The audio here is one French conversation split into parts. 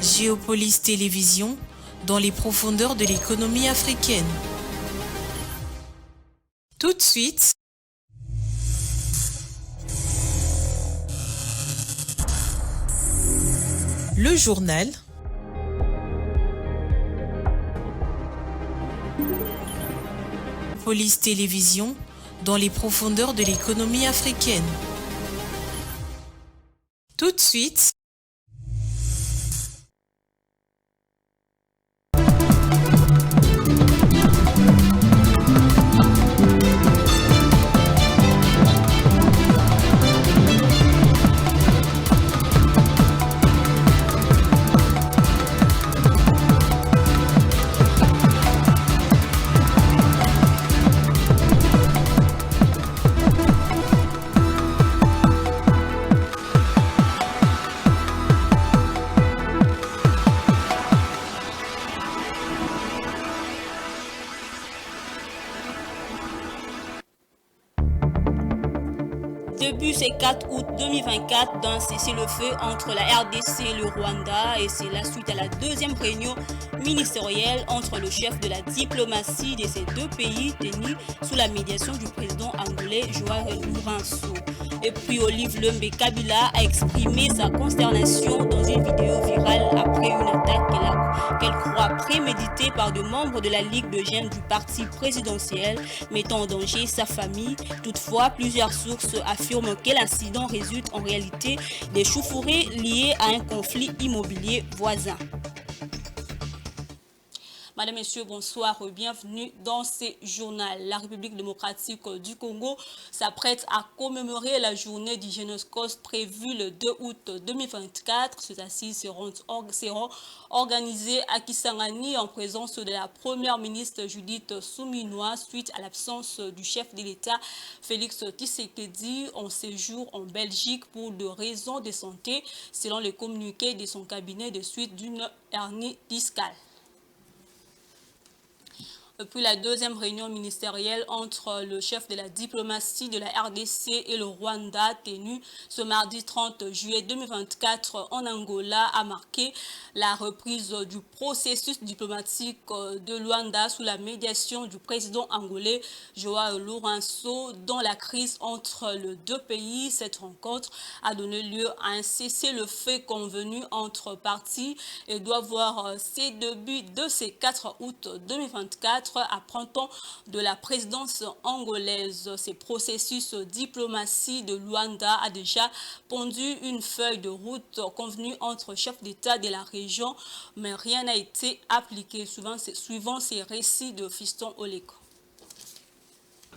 Géopolis Télévision, dans les profondeurs de l'économie africaine. Tout de suite, le journal. Géopolis Télévision, dans les profondeurs de l'économie africaine. Tout de suite, Depuis ce 4 août 2024, d'un cessez-le-feu entre la RDC et le Rwanda, et c'est la suite à la deuxième réunion ministérielle entre le chef de la diplomatie de ces deux pays tenue sous la médiation du président angolais Joao Lourenço. Et puis Olive Lembe Kabila a exprimé sa consternation dans une vidéo virale après une attaque qu'elle croit préméditée par des membres de la Ligue de jeunes du parti présidentiel, mettant en danger sa famille. Toutefois, plusieurs sources affirment que l'incident résulte en réalité des chauffourées liées à un conflit immobilier voisin. Madame, Messieurs, bonsoir, bienvenue dans ce journal. La République démocratique du Congo s'apprête à commémorer la journée du Génocide prévue le 2 août 2024. Ces assises seront organisées à Kisangani en présence de la première ministre Judith Suminwa suite à l'absence du chef de l'État Félix Tshisekedi en séjour en Belgique pour des raisons de santé, selon le communiqué de son cabinet de suite d'une hernie discale. Puis la deuxième réunion ministérielle entre le chef de la diplomatie de la RDC et le Rwanda tenue ce mardi 30 juillet 2024 en Angola a marqué la reprise du processus diplomatique de Luanda sous la médiation du président angolais Joao Lourenço dans la crise entre les deux pays. Cette rencontre a donné lieu à un cessez-le-feu convenu entre parties et doit voir ses débuts de ce 4 août 2024 à printemps de la présidence angolaise. Ce processus diplomatie de Luanda a déjà pondu une feuille de route convenue entre chefs d'État de la région, mais rien n'a été appliqué, suivant ces récits de Fiston Oleko.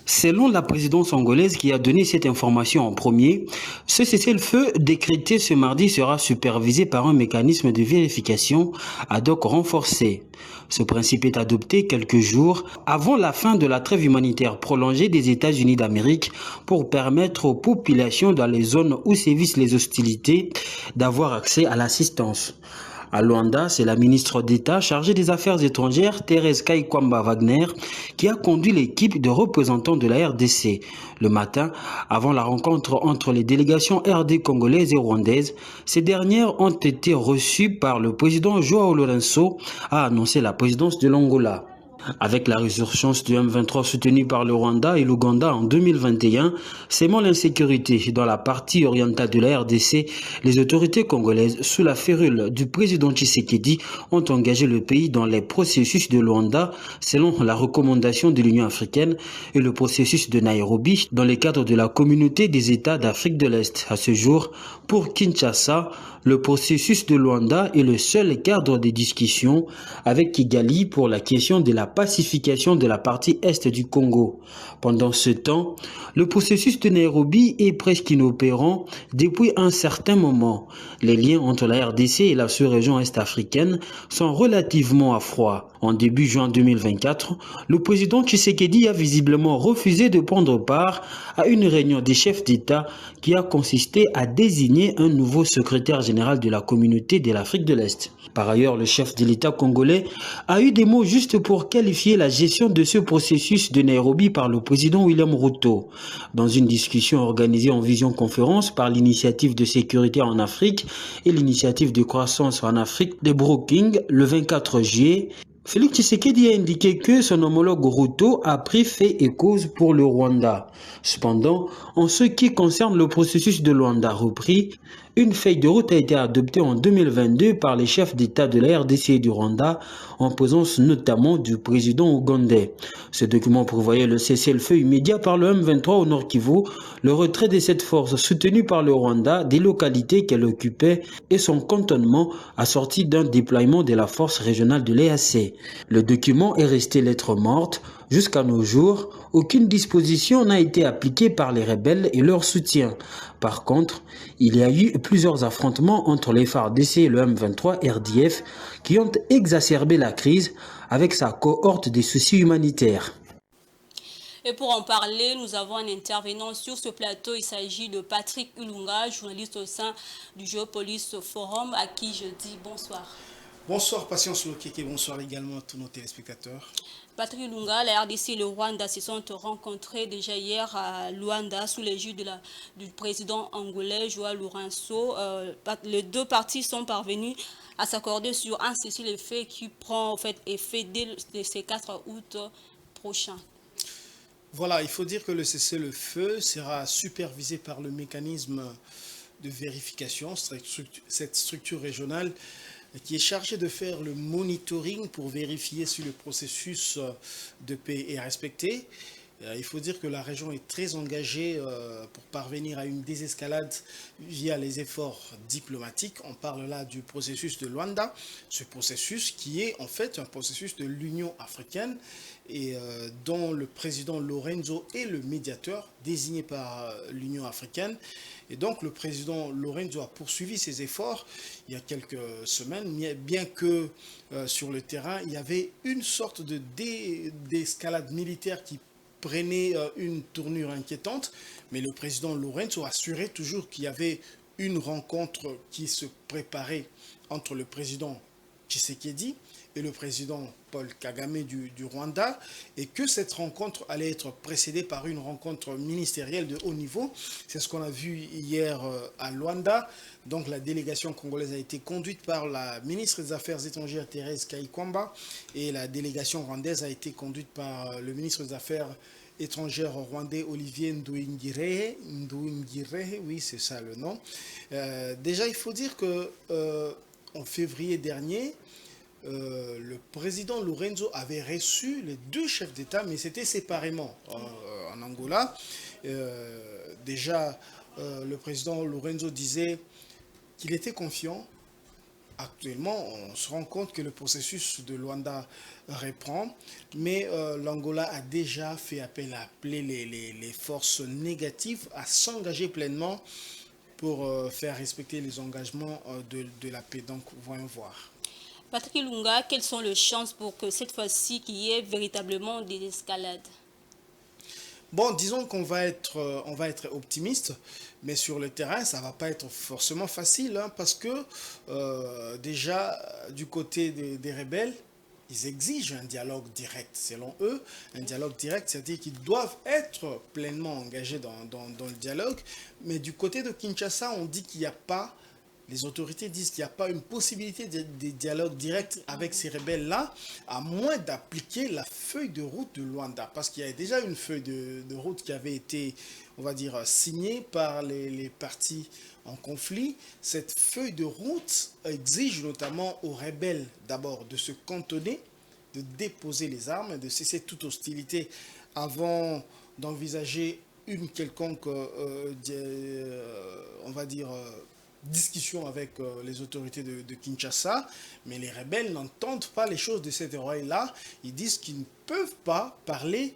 Selon la présidence angolaise qui a donné cette information en premier, ce cessez-le-feu décrété ce mardi sera supervisé par un mécanisme de vérification ad hoc renforcé. Ce principe est adopté quelques jours avant la fin de la trêve humanitaire prolongée des États-Unis d'Amérique pour permettre aux populations dans les zones où sévissent les hostilités d'avoir accès à l'assistance. À Luanda, c'est la ministre d'État chargée des Affaires étrangères, Thérèse Kaikwamba Wagner, qui a conduit l'équipe de représentants de la RDC. Le matin, avant la rencontre entre les délégations RD congolaises et rwandaises, ces dernières ont été reçues par le président Joao Lourenço, a annoncé la présidence de l'Angola. Avec la résurgence du M23 soutenu par le Rwanda et l'Ouganda en 2021, sémant l'insécurité dans la partie orientale de la RDC, les autorités congolaises, sous la férule du président Tshisekedi, ont engagé le pays dans les processus de Luanda, selon la recommandation de l'Union africaine, et le processus de Nairobi, dans le cadre de la communauté des États d'Afrique de l'Est. À ce jour, pour Kinshasa, le processus de Luanda est le seul cadre de discussion avec Kigali pour la question de la pacification de la partie est du Congo. Pendant ce temps, le processus de Nairobi est presque inopérant depuis un certain moment. Les liens entre la RDC et la sous-région est-africaine sont relativement à froid. En début juin 2024, le président Tshisekedi a visiblement refusé de prendre part à une réunion des chefs d'État qui a consisté à désigner un nouveau secrétaire général de la communauté de l'Afrique de l'Est. Par ailleurs, le chef de l'État congolais a eu des mots justes pour quelques qualifié la gestion de ce processus de Nairobi par le président William Ruto. Dans une discussion organisée en visioconférence par l'Initiative de sécurité en Afrique et l'Initiative de croissance en Afrique de Brookings le 24 juillet, Félix Tshisekedi a indiqué que son homologue Ruto a pris fait et cause pour le Rwanda. Cependant, en ce qui concerne le processus de Luanda repris, une feuille de route a été adoptée en 2022 par les chefs d'État de la RDC et du Rwanda, en présence notamment du président ougandais. Ce document prévoyait le cessez-le-feu immédiat par le M23 au Nord Kivu, le retrait de cette force soutenue par le Rwanda des localités qu'elle occupait et son cantonnement assorti d'un déploiement de la force régionale de l'EAC. Le document est resté lettre morte. Jusqu'à nos jours, aucune disposition n'a été appliquée par les rebelles et leur soutien. Par contre, il y a eu plusieurs affrontements entre les FARDC et le M23 RDF qui ont exacerbé la crise avec sa cohorte des soucis humanitaires. Et pour en parler, nous avons un intervenant sur ce plateau. Il s'agit de Patrick Ulunga, journaliste au sein du Géopolis Forum, à qui je dis bonsoir. Bonsoir Patience Lokeke, bonsoir également à tous nos téléspectateurs. Patrick Lunga, la RDC et le Rwanda se sont rencontrés déjà hier à Luanda sous l'égide du président angolais Joao Lourenço. Les deux parties sont parvenues à s'accorder sur un cessez-le-feu qui prend en fait effet dès ce 4 août prochain. Voilà, il faut dire que le cessez-le-feu sera supervisé par le mécanisme de vérification, cette structure régionale qui est chargée de faire le monitoring pour vérifier si le processus de paix est respecté. Il faut dire que la région est très engagée pour parvenir à une désescalade via les efforts diplomatiques. On parle là du processus de Luanda, ce processus qui est en fait un processus de l'Union africaine et dont le président Lorenzo est le médiateur désigné par l'Union africaine. Et donc le président Lorenzo a poursuivi ses efforts il y a quelques semaines, bien que sur le terrain, il y avait une sorte d'escalade militaire qui prenait une tournure inquiétante, mais le président Lorenzo assurait toujours qu'il y avait une rencontre qui se préparait entre le président Tshisekedi et le président Paul Kagame du Rwanda, et que cette rencontre allait être précédée par une rencontre ministérielle de haut niveau. C'est ce qu'on a vu hier à Luanda. Donc la délégation congolaise a été conduite par la ministre des Affaires étrangères Thérèse Kayikwamba, et la délégation rwandaise a été conduite par le ministre des Affaires étrangères rwandais Olivier Nduhungirehe, oui c'est ça le nom. Déjà il faut dire que en février dernier, le président Lorenzo avait reçu les deux chefs d'État, mais c'était séparément en Angola. Déjà, le président Lorenzo disait qu'il était confiant. Actuellement, on se rend compte que le processus de Luanda reprend, mais l'Angola a déjà fait appel à appeler les forces négatives à s'engager pleinement pour faire respecter les engagements de la paix. Donc, voyons voir. Patrick Lunga, quelles sont les chances pour que cette fois-ci qu'il y ait véritablement des escalades? Bon, disons qu'on va être optimiste, mais sur le terrain, ça ne va pas être forcément facile, hein, parce que déjà, du côté des rebelles, ils exigent un dialogue direct. Selon eux, un dialogue direct, c'est-à-dire qu'ils doivent être pleinement engagés dans le dialogue, mais du côté de Kinshasa, on dit qu'il n'y a pas... Les autorités disent qu'il n'y a pas une possibilité de dialogue direct avec ces rebelles-là, à moins d'appliquer la feuille de route de Luanda. Parce qu'il y a déjà une feuille de route qui avait été, on va dire, signée par les partis en conflit. Cette feuille de route exige notamment aux rebelles, d'abord, de se cantonner, de déposer les armes, de cesser toute hostilité avant d'envisager une quelconque, on va dire... discussion avec les autorités de Kinshasa, mais les rebelles n'entendent pas les choses de cette oreille-là. Ils disent qu'ils ne peuvent pas parler,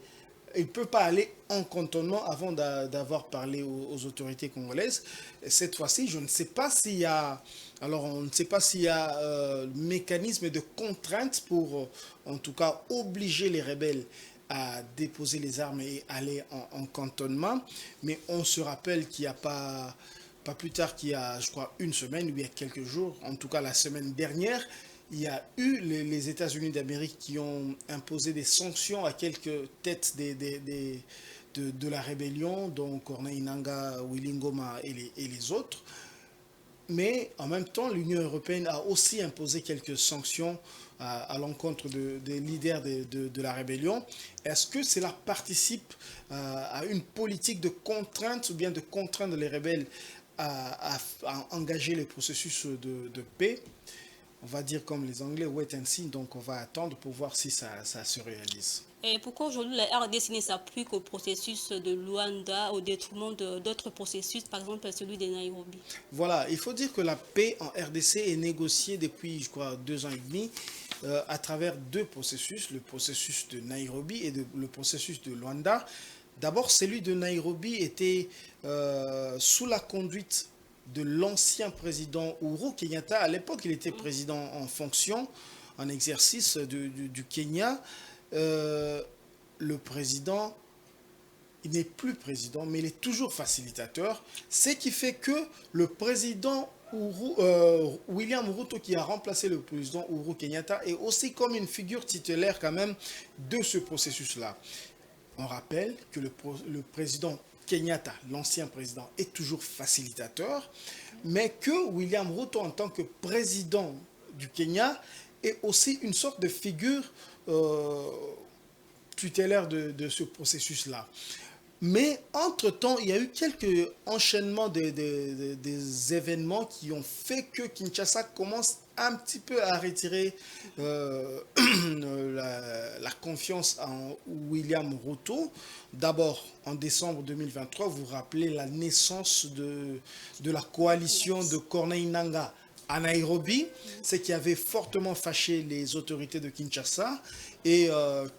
ils ne peuvent pas aller en cantonnement avant d'avoir parlé aux autorités congolaises. Et cette fois-ci, je ne sais pas s'il y a, alors on ne sait pas s'il y a mécanisme de contrainte pour, en tout cas, obliger les rebelles à déposer les armes et aller en cantonnement. Mais on se rappelle qu'il n'y a pas plus tard qu'il y a, je crois, une semaine ou il y a quelques jours, en tout cas la semaine dernière, il y a eu les États-Unis d'Amérique qui ont imposé des sanctions à quelques têtes de la rébellion, dont Corneille Nangaa, Willy Ngoma et les autres. Mais en même temps, l'Union européenne a aussi imposé quelques sanctions à l'encontre des leaders de la rébellion. Est-ce que cela participe à une politique de contrainte ou bien de contraindre les rebelles à engager le processus de paix? On va dire comme les Anglais, wait and see, donc on va attendre pour voir si ça se réalise. Et pourquoi aujourd'hui la RDC ne s'appuie qu'au processus de Luanda au détriment d'autres processus, par exemple celui de Nairobi? Voilà, il faut dire que la paix en RDC est négociée depuis, je crois, 2 ans et demi à travers 2 processus, le processus de Nairobi et le processus de Luanda. D'abord, celui de Nairobi était sous la conduite de l'ancien président Uhuru Kenyatta. À l'époque, il était président en fonction, en exercice du Kenya. Le président, il n'est plus président, mais il est toujours facilitateur. Ce qui fait que le président William Ruto, qui a remplacé le président Uhuru Kenyatta, est aussi comme une figure titulaire quand même de ce processus-là. On rappelle que le président Kenyatta, l'ancien président, est toujours facilitateur, mais que William Ruto, en tant que président du Kenya, est aussi une sorte de figure tutélaire de ce processus-là. Mais entre-temps, il y a eu quelques enchaînements des événements qui ont fait que Kinshasa commence un petit peu à retirer la confiance en William Ruto. D'abord, en décembre 2023, vous vous rappelez la naissance de la coalition de Corneille Nangaa à Nairobi, ce qui avait fortement fâché les autorités de Kinshasa. Et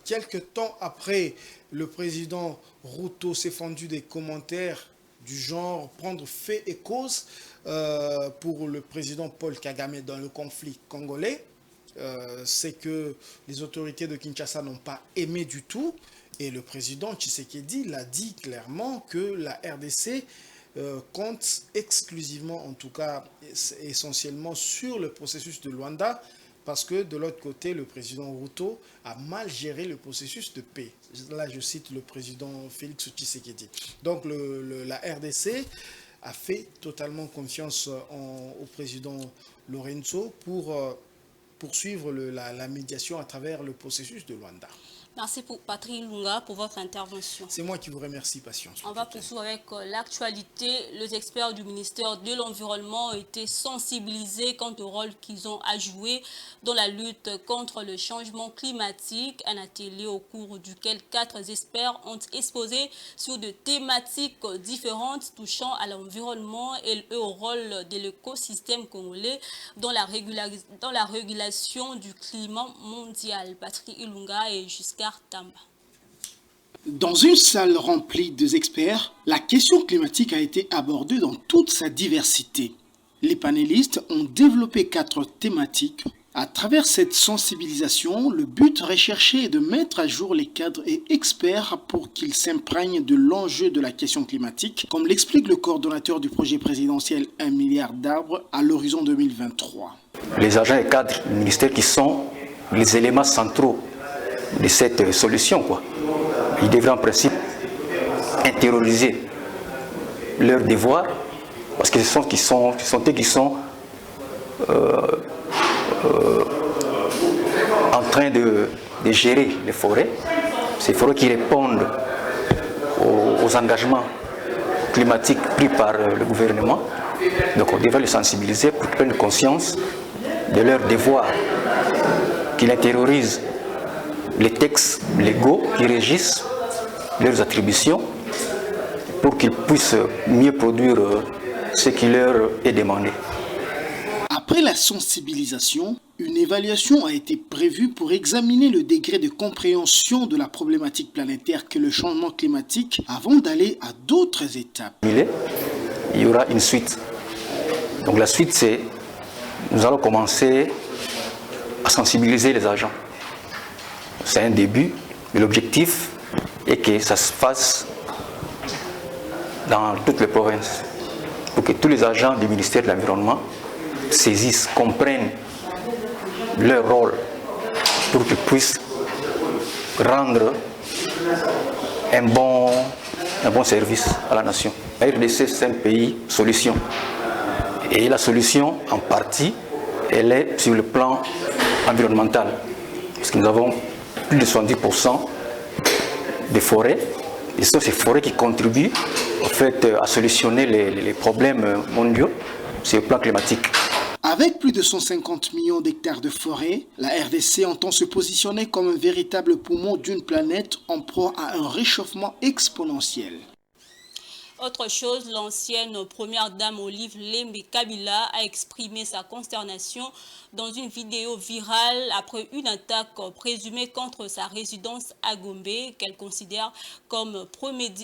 quelques temps après, le président Ruto s'est fendu des commentaires du genre prendre fait et cause pour le président Paul Kagame dans le conflit congolais. C'est que les autorités de Kinshasa n'ont pas aimé du tout. Et le président Tshisekedi l'a dit clairement que la RDC compte exclusivement, en tout cas essentiellement, sur le processus de Luanda, parce que de l'autre côté, le président Ruto a mal géré le processus de paix. Là, je cite le président Félix Tshisekedi. Donc, la RDC a fait totalement confiance au président Lorenzo pour poursuivre la médiation à travers le processus de Luanda. Merci pour Patrick Lunga pour votre intervention. C'est moi qui vous remercie, Patience. On va poursuivre avec l'actualité. Les experts du ministère de l'Environnement ont été sensibilisés quant au rôle qu'ils ont à jouer dans la lutte contre le changement climatique. Un atelier au cours duquel 4 experts ont exposé sur des thématiques différentes touchant à l'environnement et au rôle de l'écosystème congolais dans la régulation du climat mondial. Patrick Ilunga et jusqu'à Tamba. Dans une salle remplie d'experts, la question climatique a été abordée dans toute sa diversité. Les panélistes ont développé 4 thématiques. À travers cette sensibilisation, le but recherché est de mettre à jour les cadres et experts pour qu'ils s'imprègnent de l'enjeu de la question climatique, comme l'explique le coordonnateur du projet présidentiel 1 milliard d'arbres à l'horizon 2023. Les agents et cadres du ministère qui sont les éléments centraux de cette solution, quoi. Ils devraient en principe intérioriser leurs devoirs, parce que ce sont eux qui sont en train de gérer les forêts. Ces forêts qui répondent aux engagements climatiques pris par le gouvernement. Donc on devrait les sensibiliser pour qu'ils prennent conscience de leurs devoirs, qu'ils intériorisent les textes légaux qui régissent leurs attributions pour qu'ils puissent mieux produire ce qui leur est demandé. Après la sensibilisation, une évaluation a été prévue pour examiner le degré de compréhension de la problématique planétaire que le changement climatique avant d'aller à d'autres étapes. Il y aura une suite. Donc la suite, c'est nous allons commencer à sensibiliser les agents. C'est un début, mais l'objectif est que ça se fasse dans toutes les provinces, pour que tous les agents du ministère de l'Environnement saisissent, comprennent leur rôle pour qu'ils puissent rendre un bon service à la nation. La RDC, c'est un pays solution. Et la solution, en partie, elle est sur le plan environnemental. Parce que nous avons plus de 70% des forêts. Et ce sont ces forêts qui contribuent en fait, à solutionner les problèmes mondiaux sur le plan climatique. Avec plus de 150 millions d'hectares de forêt, la RDC entend se positionner comme un véritable poumon d'une planète en proie à un réchauffement exponentiel. Autre chose, l'ancienne première dame Olive Lembe Kabila a exprimé sa consternation dans une vidéo virale après une attaque présumée contre sa résidence à Gombe qu'elle considère comme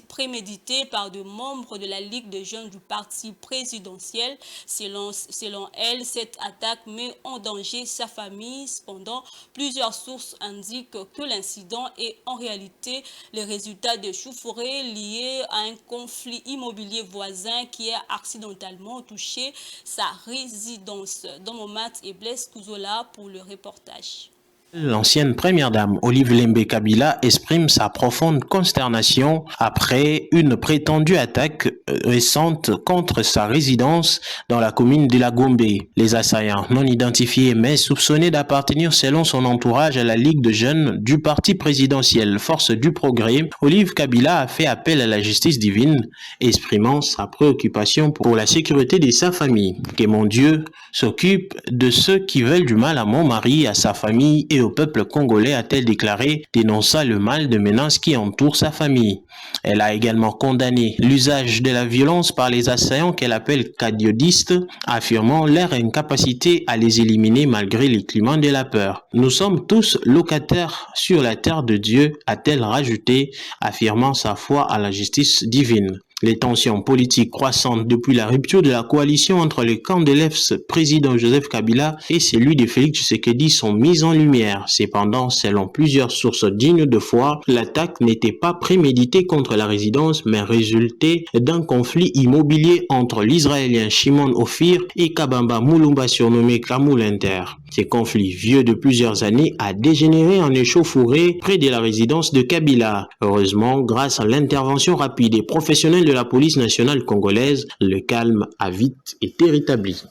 préméditée par de membres de la Ligue des jeunes du parti présidentiel. Selon elle, cette attaque met en danger sa famille. Cependant, plusieurs sources indiquent que l'incident est en réalité le résultat de chauffourées liées à un conflit immobilier voisin qui a accidentellement touché sa résidence. Domomat et Blaise Kouzola pour le reportage. L'ancienne première dame Olive Lembe Kabila exprime sa profonde consternation après une prétendue attaque récente contre sa résidence dans la commune de la Gombe. Les assaillants non identifiés mais soupçonnés d'appartenir selon son entourage à la Ligue de jeunes du parti présidentiel Force du Progrès, Olive Kabila a fait appel à la justice divine, exprimant sa préoccupation pour la sécurité de sa famille. Que mon Dieu s'occupe de ceux qui veulent du mal à mon mari, à sa famille et au peuple congolais, a-t-elle déclaré, dénonçant le mal de menaces qui entoure sa famille. Elle a également condamné l'usage de la violence par les assaillants qu'elle appelle cadiodistes, affirmant leur incapacité à les éliminer malgré les climats de la peur. Nous sommes tous locataires sur la terre de Dieu, a-t-elle rajouté, affirmant sa foi à la justice divine. Les tensions politiques croissantes depuis la rupture de la coalition entre le camp de l'ex-président Joseph Kabila et celui de Félix Tshisekedi sont mises en lumière. Cependant, selon plusieurs sources dignes de foi, l'attaque n'était pas préméditée contre la résidence, mais résultait d'un conflit immobilier entre l'Israélien Shimon Ophir et Kabamba Mulumba surnommé Kamoul Inter. Ce conflit, vieux de plusieurs années, a dégénéré en échauffourée près de la résidence de Kabila. Heureusement, grâce à l'intervention rapide et professionnelle de la police nationale congolaise, le calme a vite été rétabli.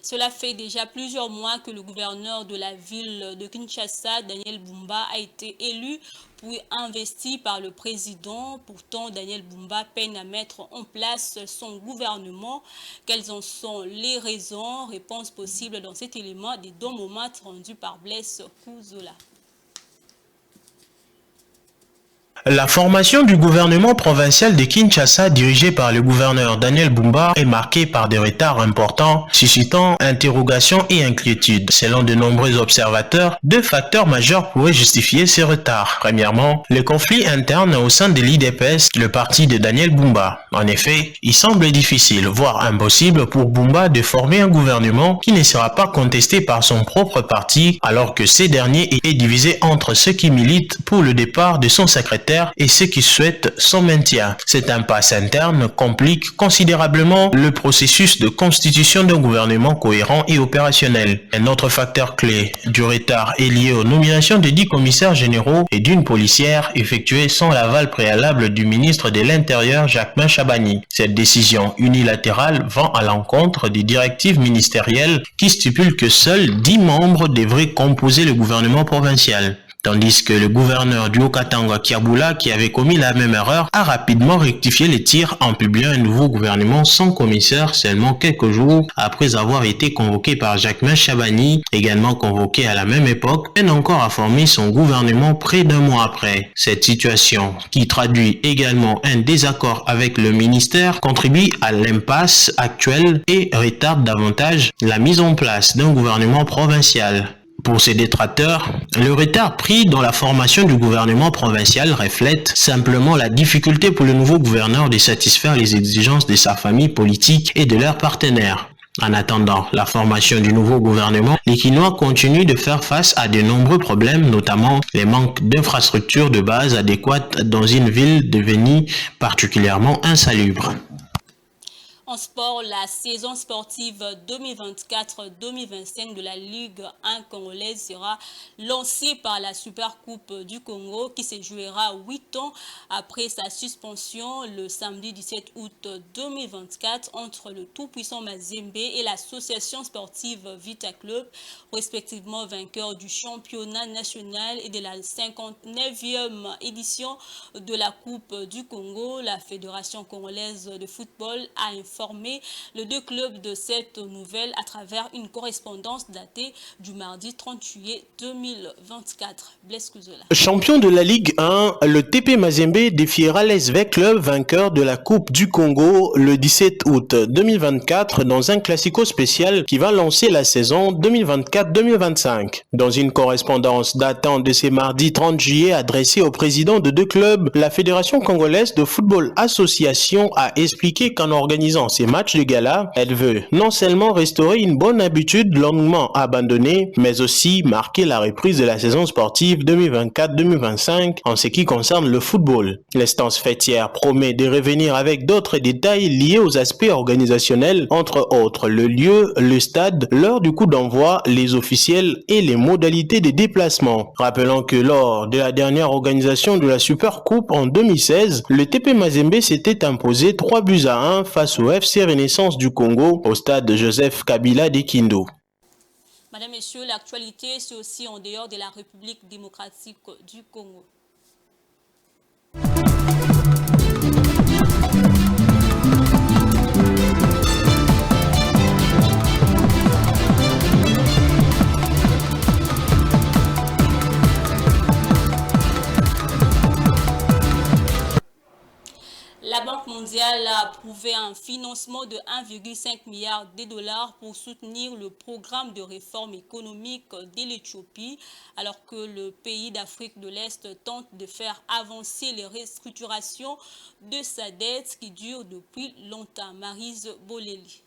Cela fait déjà plusieurs mois que le gouverneur de la ville de Kinshasa, Daniel Bumba, a été élu puis investi par le président. Pourtant, Daniel Bumba peine à mettre en place son gouvernement. Quelles en sont les raisons? Réponse possible dans cet élément des Domomat rendu par Blaise Kouzola. La formation du gouvernement provincial de Kinshasa dirigé par le gouverneur Daniel Bumba est marquée par des retards importants, suscitant interrogations et inquiétudes. Selon de nombreux observateurs, deux facteurs majeurs pourraient justifier ces retards. Premièrement, le conflit interne au sein de l'IDPS, le parti de Daniel Bumba. En effet, il semble difficile, voire impossible pour Bumba de former un gouvernement qui ne sera pas contesté par son propre parti, alors que ce dernier est divisé entre ceux qui militent pour le départ de son secrétaire et ceux qui souhaitent son maintien. Cette impasse interne complique considérablement le processus de constitution d'un gouvernement cohérent et opérationnel. Un autre facteur clé du retard est lié aux nominations de 10 commissaires généraux et d'une policière effectuées sans l'aval préalable du ministre de l'Intérieur Jacquemain Chabani. Cette décision unilatérale va à l'encontre des directives ministérielles qui stipulent que seuls 10 membres devraient composer le gouvernement provincial. Tandis que le gouverneur du Haut-Katanga, Kiaboula, qui avait commis la même erreur, a rapidement rectifié les tirs en publiant un nouveau gouvernement sans commissaire seulement quelques jours après avoir été convoqué par Jacquemain Chabani, également convoqué à la même époque, peine encore à former son gouvernement près d'un mois après. Cette situation, qui traduit également un désaccord avec le ministère, contribue à l'impasse actuelle et retarde davantage la mise en place d'un gouvernement provincial. Pour ces détracteurs, le retard pris dans la formation du gouvernement provincial reflète simplement la difficulté pour le nouveau gouverneur de satisfaire les exigences de sa famille politique et de leurs partenaires. En attendant la formation du nouveau gouvernement, les Kinois continuent de faire face à de nombreux problèmes, notamment les manques d'infrastructures de base adéquates dans une ville devenue particulièrement insalubre. En sport, la saison sportive 2024-2025 de la Ligue 1 congolaise sera lancée par la Super Coupe du Congo qui se jouera 8 ans après sa suspension le samedi 17 août 2024 entre le tout-puissant Mazembe et l'association sportive Vita Club, respectivement vainqueurs du championnat national et de la 59e édition de la Coupe du Congo. La Fédération congolaise de football a informé les deux clubs de cette nouvelle à travers une correspondance datée du mardi 30 juillet 2024. Blaise Kuzola. Champion de la Ligue 1, le TP Mazembe défiera l'SV Club vainqueur de la Coupe du Congo le 17 août 2024 dans un classico spécial qui va lancer la saison 2024-2025. Dans une correspondance datant de ce mardi 30 juillet adressée au président de deux clubs, la Fédération congolaise de football association a expliqué qu'en organisant ces matchs de gala, elle veut non seulement restaurer une bonne habitude longuement abandonnée, mais aussi marquer la reprise de la saison sportive 2024-2025 en ce qui concerne le football. L'instance fêtière promet de revenir avec d'autres détails liés aux aspects organisationnels, entre autres le lieu, le stade, l'heure du coup d'envoi, les officiels et les modalités de déplacement. Rappelons que lors de la dernière organisation de la Super Coupe en 2016, le TP Mazembe s'était imposé 3-1 face au FC Renaissance du Congo au stade Joseph Kabila de Kindu. Madame, Messieurs, l'actualité, c'est aussi en dehors de la République démocratique du Congo. La Banque mondiale a approuvé un financement de 1,5 milliard de dollars pour soutenir le programme de réforme économique de l'Éthiopie, alors que le pays d'Afrique de l'Est tente de faire avancer les restructurations de sa dette qui dure depuis longtemps. Maryse Boleli.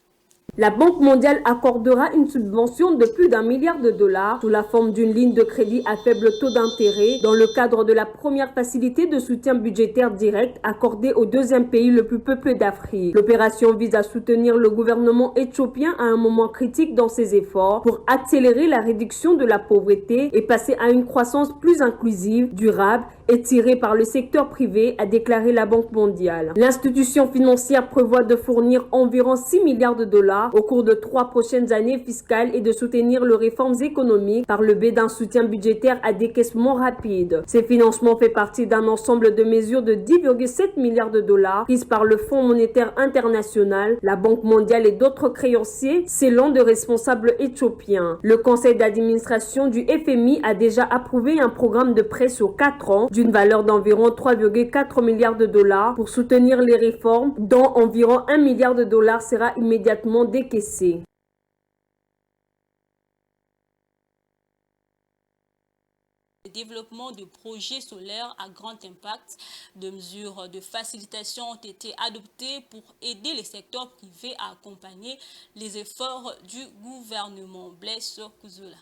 La Banque mondiale accordera une subvention de plus d'1 milliard de dollars sous la forme d'une ligne de crédit à faible taux d'intérêt dans le cadre de la première facilité de soutien budgétaire direct accordée au deuxième pays le plus peuplé d'Afrique. L'opération vise à soutenir le gouvernement éthiopien à un moment critique dans ses efforts pour accélérer la réduction de la pauvreté et passer à une croissance plus inclusive, durable et tirée par le secteur privé, a déclaré la Banque mondiale. L'institution financière prévoit de fournir environ 6 milliards de dollars au cours de 3 prochaines années fiscales et de soutenir les réformes économiques par le biais d'un soutien budgétaire à décaissement rapide. Ces financements font partie d'un ensemble de mesures de 10,7 milliards de dollars prises par le Fonds monétaire international, la Banque mondiale et d'autres créanciers, selon de responsables éthiopiens. Le conseil d'administration du FMI a déjà approuvé un programme de prêt sur 4 ans d'une valeur d'environ 3,4 milliards de dollars pour soutenir les réformes, dont environ 1 milliard de dollars sera immédiatement décaissé. Le développement de projets solaires à grand impact, de mesures de facilitation ont été adoptées pour aider les secteurs privés à accompagner les efforts du gouvernement. Blaise Kuzola.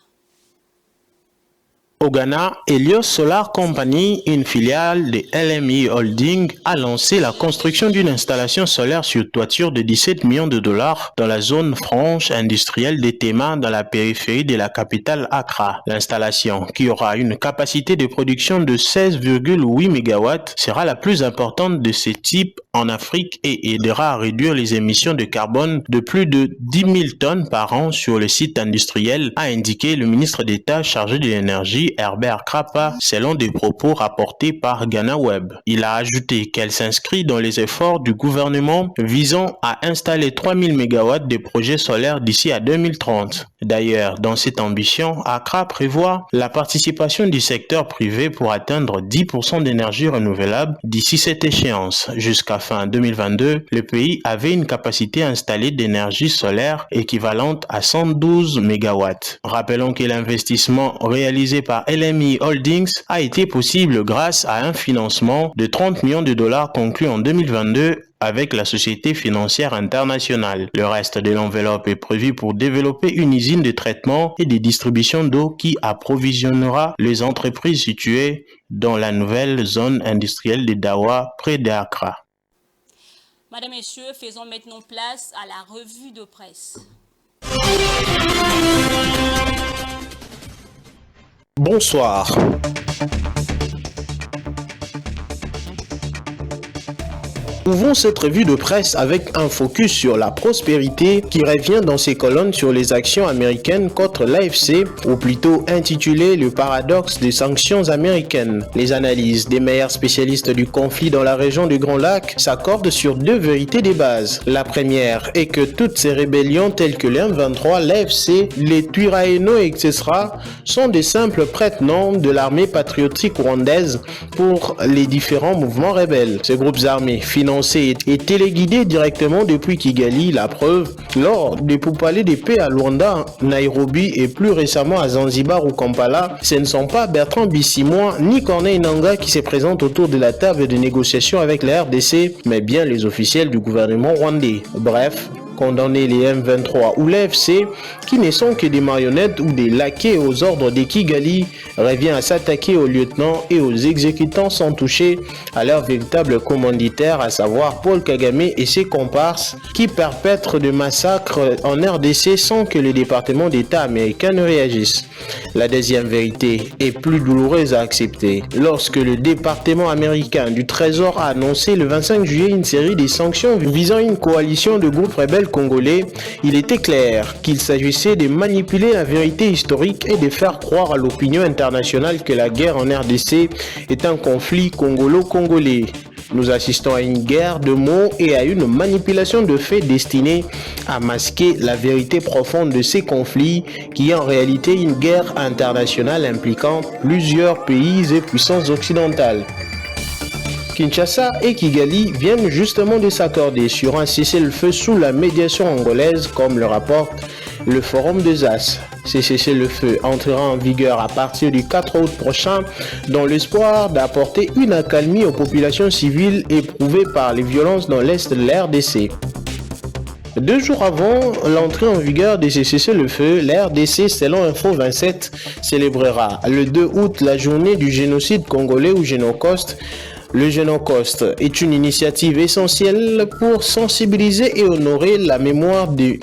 Au Ghana, Helios Solar Company, une filiale de LMI Holding, a lancé la construction d'une installation solaire sur toiture de 17 millions de dollars dans la zone franche industrielle de Tema dans la périphérie de la capitale Accra. L'installation, qui aura une capacité de production de 16,8 MW, sera la plus importante de ce type en Afrique et aidera à réduire les émissions de carbone de plus de 10 000 tonnes par an sur le site industriel, a indiqué le ministre d'État chargé de l'énergie Herbert Krapa, selon des propos rapportés par Ghana Web. Il a ajouté qu'elle s'inscrit dans les efforts du gouvernement visant à installer 3000 MW de projets solaires d'ici à 2030. D'ailleurs, dans cette ambition, Accra prévoit la participation du secteur privé pour atteindre 10% d'énergie renouvelable d'ici cette échéance. Jusqu'à fin 2022, le pays avait une capacité installée d'énergie solaire équivalente à 112 MW. Rappelons que l'investissement réalisé par LMI Holdings a été possible grâce à un financement de 30 millions de dollars conclu en 2022 avec la Société financière internationale. Le reste de l'enveloppe est prévu pour développer une usine de traitement et de distribution d'eau qui approvisionnera les entreprises situées dans la nouvelle zone industrielle de Dawa près d'Accra. Madame, Messieurs, faisons maintenant place à la revue de presse. Bonsoir. Ouvrons cette revue de presse avec un focus sur la prospérité qui revient dans ses colonnes sur les actions américaines contre l'AFC, ou plutôt intitulé le paradoxe des sanctions américaines. Les analyses des meilleurs spécialistes du conflit dans la région du Grand Lac s'accordent sur deux vérités de base. La première est que toutes ces rébellions telles que les M23, l'AFC, les Twiraeno, etc. sont des simples prête-noms de l'armée patriotique rwandaise pour les différents mouvements rebelles. Ces groupes armés financés et téléguidés directement depuis Kigali, la preuve, lors des pourparlers de paix à Luanda, Nairobi et plus récemment à Zanzibar ou Kampala, ce ne sont pas Bertrand Bisimwa ni Corneille Nangaa qui se présentent autour de la table de négociation avec la RDC, mais bien les officiels du gouvernement rwandais. Bref, condamner les M23 ou l'AFC, qui ne sont que des marionnettes ou des laquais aux ordres de Kigali, revient à s'attaquer aux lieutenants et aux exécutants sans toucher à leur véritable commanditaire, à savoir Paul Kagame et ses comparses, qui perpètrent des massacres en RDC sans que le département d'État américain ne réagisse. La deuxième vérité est plus douloureuse à accepter. Lorsque le département américain du Trésor a annoncé le 25 juillet une série de sanctions visant une coalition de groupes rebelles congolais, il était clair qu'il s'agissait de manipuler la vérité historique et de faire croire à l'opinion internationale que la guerre en RDC est un conflit congolo-congolais. Nous assistons à une guerre de mots et à une manipulation de faits destinée à masquer la vérité profonde de ces conflits qui est en réalité une guerre internationale impliquant plusieurs pays et puissances occidentales. Kinshasa et Kigali viennent justement de s'accorder sur un cessez-le-feu sous la médiation angolaise, comme le rapporte le Forum des As. Ce cessez-le-feu entrera en vigueur à partir du 4 août prochain dans l'espoir d'apporter une accalmie aux populations civiles éprouvées par les violences dans l'est de la RDC. 2 jours avant l'entrée en vigueur de ce cessez-le-feu, la RDC, selon Info 27, célébrera le 2 août la journée du génocide congolais ou Génocoste. Le Génocoste est une initiative essentielle pour sensibiliser et honorer la mémoire des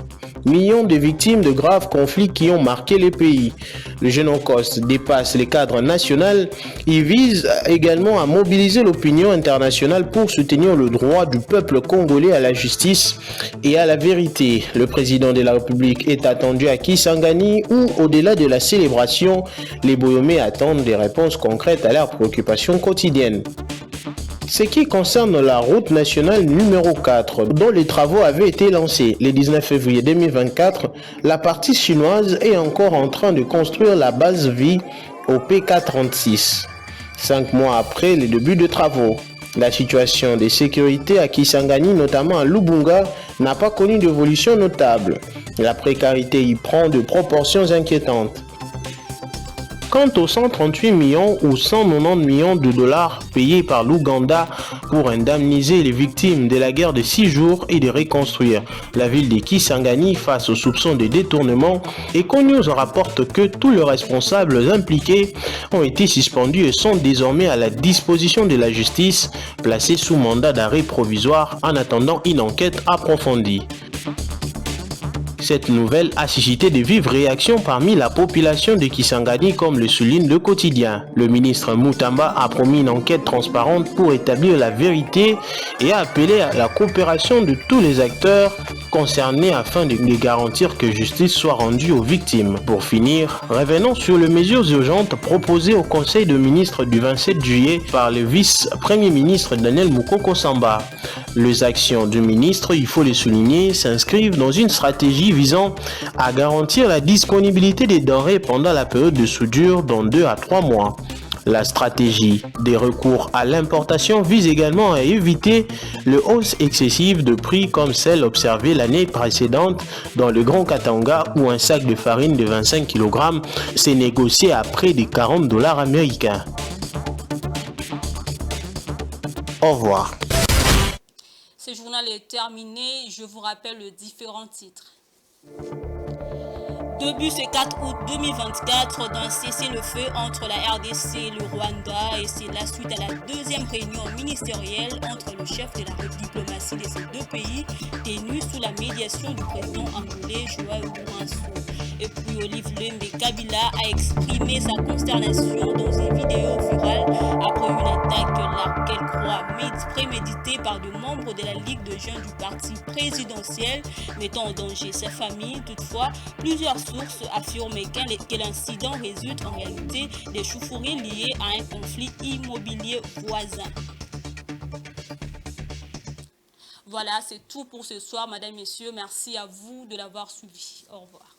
millions de victimes de graves conflits qui ont marqué les pays. Le Génocoste dépasse les cadres nationaux. Il vise également à mobiliser l'opinion internationale pour soutenir le droit du peuple congolais à la justice et à la vérité. Le président de la République est attendu à Kisangani où, au-delà de la célébration, les Boyomais attendent des réponses concrètes à leurs préoccupations quotidiennes. Ce qui concerne la route nationale numéro 4, dont les travaux avaient été lancés le 19 février 2024, la partie chinoise est encore en train de construire la base vie au PK36. 5 mois après le début des travaux, la situation de sécurité à Kisangani, notamment à Lubunga, n'a pas connu d'évolution notable. La précarité y prend de proportions inquiétantes. Quant aux 138 millions ou 190 millions de dollars payés par l'Ouganda pour indemniser les victimes de la guerre de 6 jours et de reconstruire la ville de Kisangani face aux soupçons de détournement, Econews rapporte que tous les responsables impliqués ont été suspendus et sont désormais à la disposition de la justice, placés sous mandat d'arrêt provisoire en attendant une enquête approfondie. Cette nouvelle a suscité de vives réactions parmi la population de Kisangani, comme le souligne le quotidien. Le ministre Mutamba a promis une enquête transparente pour établir la vérité et a appelé à la coopération de tous les acteurs concernés afin de garantir que justice soit rendue aux victimes. Pour finir, revenons sur les mesures urgentes proposées au Conseil de ministres du 27 juillet par le vice-premier ministre Daniel Mukoko-Samba. Les actions du ministre, il faut le souligner, s'inscrivent dans une stratégie visant à garantir la disponibilité des denrées pendant la période de soudure dans 2 à 3 mois. La stratégie des recours à l'importation vise également à éviter le hausse excessive de prix comme celle observée l'année précédente dans le Grand Katanga où un sac de farine de 25 kg s'est négocié à près de $40 américains. Au revoir. Ce journal est terminé. Je vous rappelle les différents titres. Début ce 4 août 2024 d'un cessez-le-feu entre la RDC et le Rwanda, et c'est la suite à la deuxième réunion ministérielle entre le chef de la diplomatie de ces deux pays, tenue sous la médiation du président angolais Joao Lourenço. Et puis Olive Lembe Kabila a exprimé sa consternation dans une vidéo virale après une attaque qu'elle croit préméditée par des membres de la Ligue de jeunes du parti présidentiel, mettant en danger sa famille. Toutefois, plusieurs sources affirment que l'incident résulte en réalité des chauffourées liées à un conflit immobilier voisin. Voilà, c'est tout pour ce soir, mesdames, messieurs. Merci à vous de l'avoir suivi. Au revoir.